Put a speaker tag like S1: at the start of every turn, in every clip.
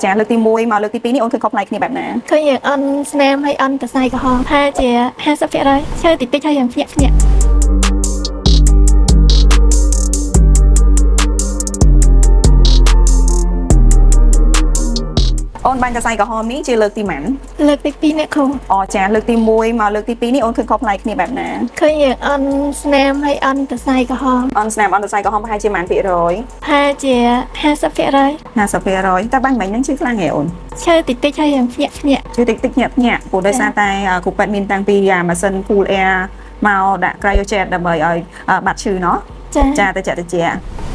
S1: ចាលើកទី1មកលើកទី2នេះអូនឃើញខុសប្លែកគ្នាបែបណា
S2: ឃើញយ៉ាងអន់ស្នាមហើយអន់តសៃក្រហមថាជា50%ឈើតិចតិចហើយយ៉ាងភ្ញាក់ភ្ញាក់
S1: អូនបាញ់តសៃក្រហមនេះជាលើកទីម៉ាន
S2: លើកទី2អ្នកគ្រូ
S1: អូចាលើកទី1មកលើកទី2នេះអូនឃើញខុសប្លែកគ្នាបែបណា
S2: ឃើញយ៉ាងអន់ស្នាមហើយអន់តសៃក្រហម
S1: អន់ស្នាមអន់តសៃក្រហមប្រហែលជាម៉ានភាគរយ
S2: ថាជា50%
S1: 50%តើបាញ់មិញហ្នឹងឈឺខ្លាំងហ៎អូន
S2: ឈើតិចតិចហើយយ៉ាងភ្ញាក់ភ្ញាក់
S1: ឈឺតិចតិចញាក់ញាក់ព្រោះដោយសារតែគ្រូពេទ្យមានតាំងពីម៉ាស៊ីន Cool Air មកដាក់ Cryojet ដើម្បីឲ្យបាត់ឈឺណោះចាទៅចា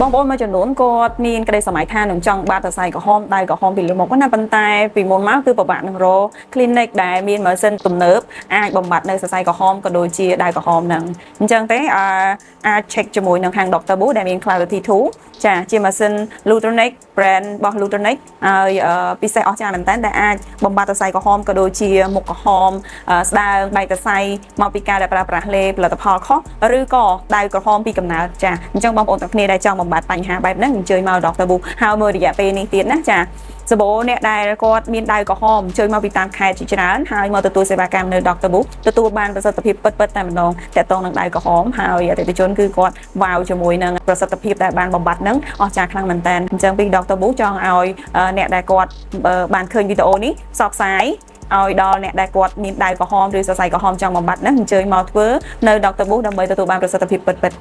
S1: បងប្អូនមួយចំនួនគាត់មានក្តីសម័យថានឹងចង់បាត់សរសៃក្រហមដៃក្រហមពីលើមុខណាប៉ុន្តែពីមុនមកគឺពិបាកនឹងរក clinic ដែលមានម៉ាស៊ីនទំនើបអាចបំបត្តិនៅសរសៃក្រហមក៏ដូចជាដៃក្រហមហ្នឹងអញ្ចឹងទេអាច check ជាមួយនឹងខាង Dr. Boo ដែលមាន Clarity 2ចាជាម៉ាស៊ីន Lutronic brand របស់ Lutronic ហើយពិសេសអស្ចារ្យមែនតើដែលអាចបំបត្តិសរសៃក្រហមក៏ដូចជាមុខក្រហមស្ដើងបែកសរសៃមកពីការដែលប្រើប្រាស់លេផលិតផលខុសឬក៏ដៃក្រហមពីកំណើតចាអញ្ចឹងបងប្អូនទាំងគ្នាដែលចង់បំបត្តិបញ្ហាបែបហ្នឹងអញ្ជើញមក Dr. Boo ហើយមើលរយៈពេលនេះទៀតណាចាសបោអ្នកដែលគាត់មានដៃក្រហមអញ្ជើញមកពីតាមខេត្តជាច្រើនហើយមកទទួលសេវាកម្មនៅ Dr. Boo ទទួលបានប្រសិទ្ធភាពពិតតែម្ដងតាក់ទងនឹងដៃក្រហមហើយអតិថិជនគឺគាត់វ៉ាវជាមួយនឹងប្រសិទ្ធភាពដែលបានបំបត្តិហ្នឹងអស្ចារ្យខ្លាំងមែនតើអញ្ចឹងពី Dr. Boo ចង់ឲ្យអ្នកដែលគាត់បានឃើញវីដេអូនេះផ្សព្វផ្សាយឲ្យដល់អ្នកដែលគាត់មានដៃក្រហមឬសរសៃក្រហមចង់បំបត្តិហ្នឹងអញ្ជើញមកធ្វើនៅ Dr. Boo ដើម្បីទទួលបានប្រសិទ្ធភាពពិត